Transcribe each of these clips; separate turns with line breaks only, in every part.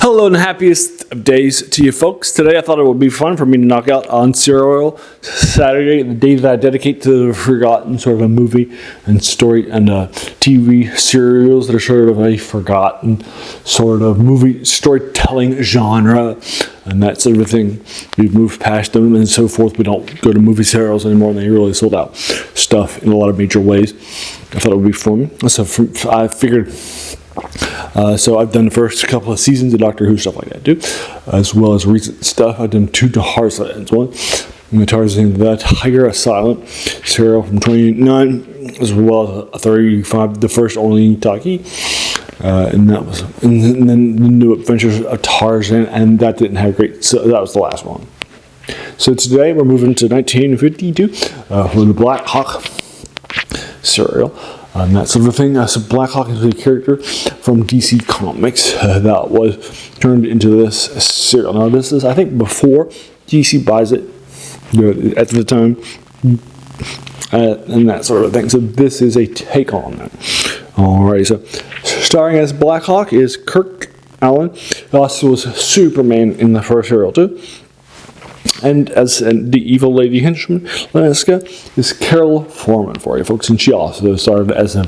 Hello and happiest of days to you folks. Today I thought it would be fun for me to knock out on Serial Saturday, the day that I dedicate to the forgotten sort of a movie and story and TV serials that are sort of a forgotten sort of movie storytelling genre and that sort of thing. We've moved past them and so forth. We don't go to movie serials anymore, and they really sold out stuff in a lot of major ways. I thought it would be fun. So I figured... So I've done the first couple of seasons of Doctor Who, stuff like that too, as well as recent stuff. I've done two Tarzans, one the Tarzan the Tiger Asylum serial from 2009, as well as 35, the first only Taki, and that was, and then the New Adventures of Tarzan, and that didn't have great. So that was the last one. So today we're moving to 1952 for the Blackhawk serial. And that sort of thing. So Blackhawk is a character from DC Comics that was turned into this serial. Now this is, I think, before DC buys it at the time, and that sort of thing. So this is a take on that. Alright, so starring as Blackhawk is Kirk Allen. He also was Superman in the first serial too. And as the evil lady henchman, Leneska, is Carol Foreman for you folks, and she also started as a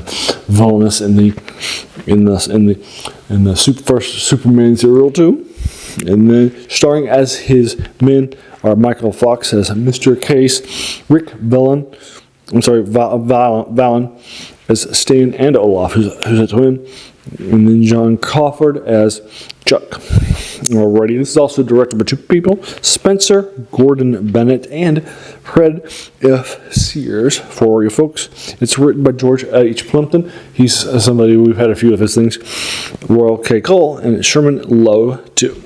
villainess in the first Superman serial too. And then starring as his men are Michael Fox as Mr. Case, Rick Vallon as Stan and Olaf, who's a twin, and then John Crawford as Chuck. Alrighty, this is also directed by two people, Spencer Gordon Bennett and Fred F. Sears for you folks. It's written by George H. Plimpton. He's somebody, we've had a few of his things. Royal K. Cole and Sherman Lowe too.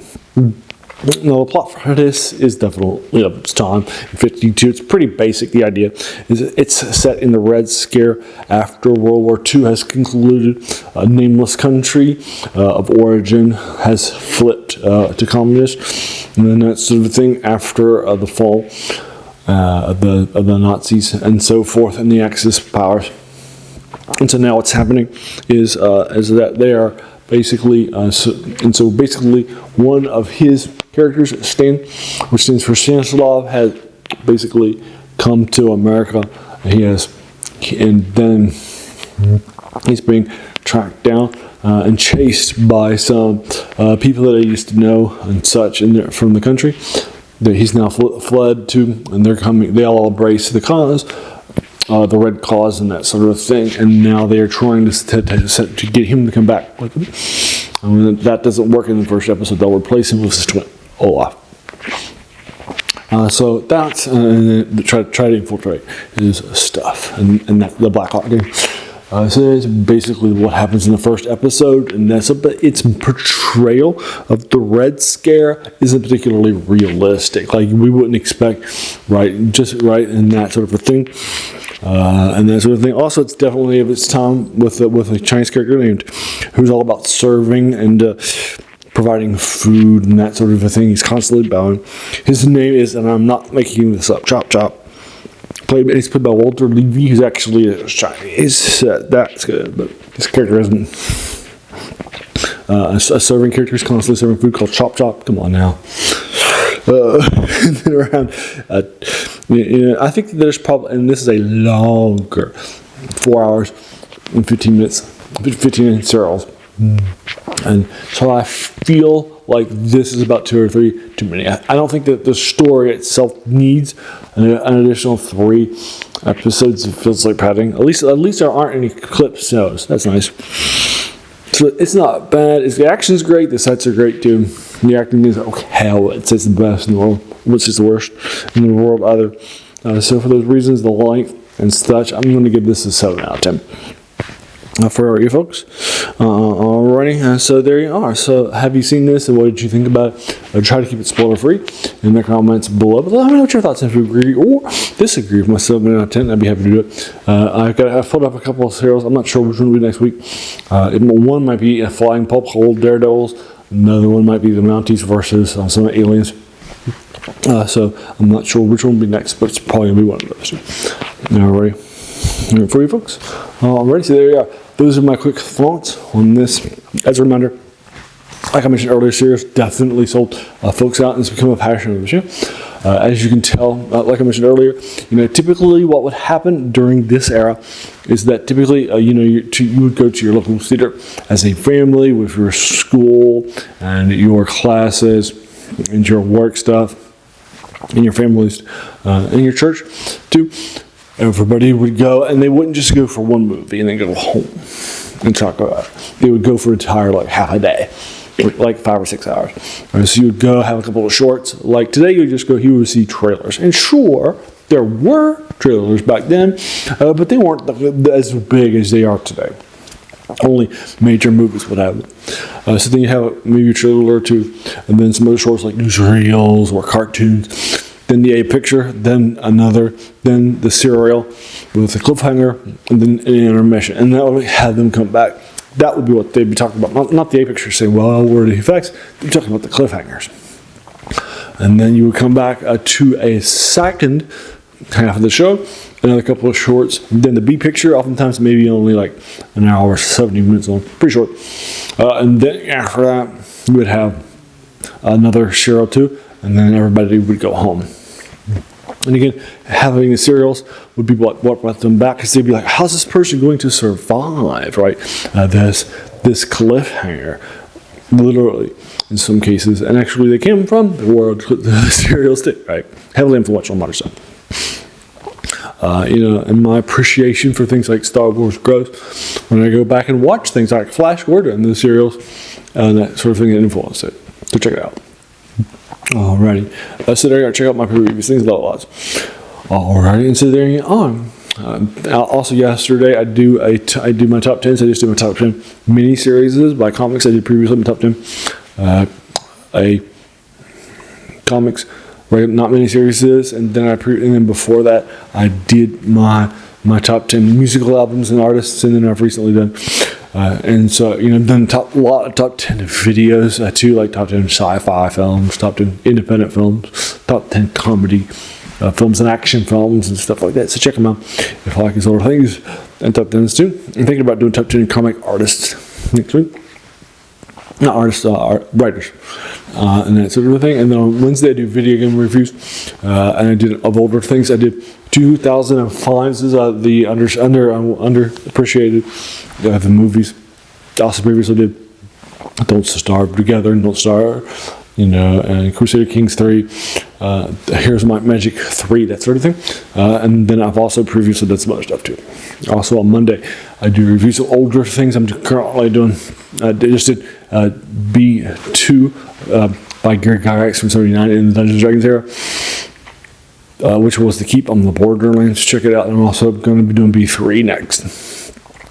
Now, the plot for this is definitely of its time, 52. It's pretty basic. The idea is it's set in the Red Scare after World War II has concluded. A nameless country of origin has flipped to communist, and then that sort of thing after the fall of the Nazis and so forth, and the Axis powers. And so now what's happening is that they are basically, so basically one of his characters, Stan, which stands for Stanislav, has basically come to America. And then he's being tracked down and chased by some people that he used to know and such from the country that he's now fled to, and they're coming. They all embrace the cause. The red cause and that sort of thing, and now they are trying to get him to come back with them. And that doesn't work in the first episode. They'll replace him with his twin, Olaf. So that's try to infiltrate his stuff, and that's the Blackhawk game. So that's basically what happens in the first episode, and but its portrayal of the Red Scare isn't particularly realistic. Like we wouldn't expect, and that sort of a thing. And that sort of thing. Also, it's definitely of its time with a Chinese character named who's all about serving and providing food and that sort of a thing. He's constantly bowing. His name is, and I'm not making this up, Chop Chop. He's played by Walter Levy, who's actually a Chinese. That's good, but his character isn't. A serving character is constantly serving food called Chop Chop. Come on now. And then around, I think there's probably, and this is a longer 4 hours and 15 minutes serials. And so I feel like this is about 2 or 3 too many. I don't think that the story itself needs an additional 3 episodes. It feels like padding. At least there aren't any clips. No, that's nice. So it's not bad. The action's great. The sets are great too. The acting is okay. It's the best in the world, which is the worst in the world either. So for those reasons, the length and such, I'm going to give this a 7 out of 10. For you folks. Alrighty, so there you are. So have you seen this and what did you think about it? I'll try to keep it spoiler free in the comments below. But let me know what your thoughts if you agree or disagree with my 7 out of 10. I'd be happy to do it. I've pulled up a couple of serials. I'm not sure which one will be next week. One might be a Flying Pulp Hole Daredevils. Another one might be the Mounties versus some aliens. So I'm not sure which one will be next, but it's probably going to be one of those. Alrighty. For you folks. Alrighty, so there you are. Those are my quick thoughts on this. As a reminder, Like I mentioned earlier, cereals definitely sold folks out, and it's become a passion of the show. As you can tell, like I mentioned earlier, typically what would happen during this era is that typically, you would go to your local theater as a family with your school and your classes and your work stuff and your families and your church too. Everybody would go, and they wouldn't just go for one movie and then go home and talk about it. They would go for an entire half a day. Like 5 or 6 hours. So you would go have a couple of shorts. Like today, you would just go, you would see trailers. And sure, there were trailers back then, but they weren't as big as they are today. Only major movies would have them. So then you have maybe a trailer or two, and then some other shorts like newsreels or cartoons. Then the A picture, then another, then the serial with the cliffhanger, and then an intermission. And that would have them come back. That would be what they'd be talking about. Not the A picture saying, well, where are the effects? They're talking about the cliffhangers. And then you would come back to a second half of the show, another couple of shorts. Then the B picture, oftentimes maybe only like an hour, 70 minutes long, pretty short. And then after that, you would have another serial too, and then everybody would go home. And again, having the serials would be what brought them back, because they'd be like, how's this person going to survive, right? This cliffhanger, literally, in some cases. And actually, they came from the world the serials too, right? Heavily influential on modern stuff. And my appreciation for things like Star Wars grows when I go back and watch things like Flash Gordon and the serials and that sort of thing that influenced it. So check it out. Alrighty, so there you go. Check out my previous things about lots. Alrighty, and so there you are. Also, yesterday I do my top 10s. I just did my top 10 mini series by comics. I did previously my top 10 a comics, right? Not mini series, and then before that I did my top 10 musical albums and artists, and then I've recently done. And so, done a lot of top 10 videos too, like top 10 sci-fi films, top 10 independent films, top 10 comedy films and action films and stuff like that. So check them out if you like these older things, and top 10s too. I'm thinking about doing top 10 comic artists next week. Not artists, writers, and that sort of thing. And then on Wednesday I do video game reviews, and I did of older things. I did 2005. This is the underappreciated the movies. I also previously did Don't Starve Together and Don't Starve, and Crusader Kings 3, Here's My Magic 3, that sort of thing. And then I've also previously done some other stuff too. Also on Monday, I do reviews of older things. I'm currently doing, I just did B2 by Gary Gygax from 79 in the Dungeons & Dragons era, which was The Keep on the Borderlands. Check it out. I'm also going to be doing B3 next.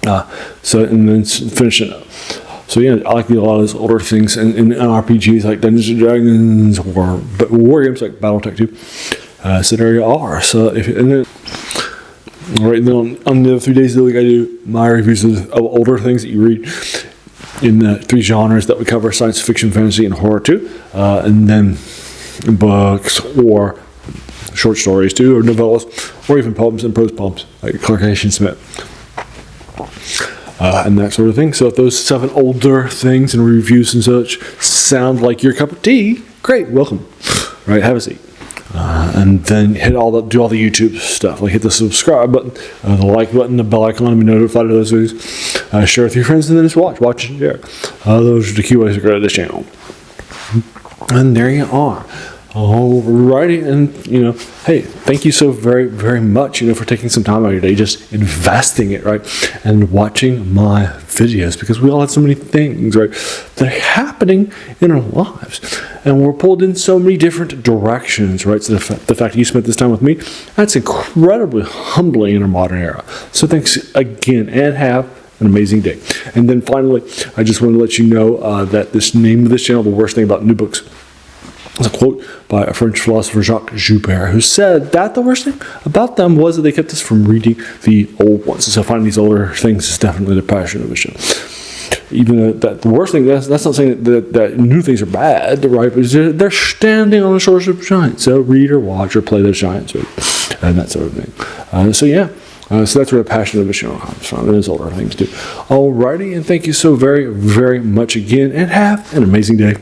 And then finishing up. So yeah, I like a lot of those older things and RPGs like Dungeons and Dragons or war games like BattleTech 2. So there you are. So then on the other 3 days of the week, I do my reviews of older things that you read in the 3 genres that we cover: science fiction, fantasy, and horror too. And then books or short stories too, or novellas, or even poems and prose poems like Clark Ashton Smith. And that sort of thing. So if those 7 older things and reviews and such sound like your cup of tea, great, welcome. Right, have a seat. And then do all the YouTube stuff, like hit the subscribe button, the like button, the bell icon to be notified of those videos. Share with your friends, and then just watch and share. Those are the key ways to grow this channel. And there you are. Alrighty, and hey, thank you so very, very much, for taking some time out of your day, just investing it, right, and watching my videos, because we all have so many things, right, that are happening in our lives, and we're pulled in so many different directions, right. So the fact that you spent this time with me, that's incredibly humbling in our modern era. So thanks again, and have an amazing day. And then finally, I just want to let you know that this name of this channel, The Worst Thing About New Books, is a quote by a French philosopher, Jacques Joubert, who said that the worst thing about them was that they kept us from reading the old ones. So finding these older things is definitely the passion of the show. Even though the worst thing, that's not saying that new things are bad, right? But they're standing on the shores of giants. So read or watch or play those giants, right? And that sort of thing. So yeah. So that's where the passion of the show comes from, and there's other things too. Alrighty, and thank you so very, very much again, and have an amazing day.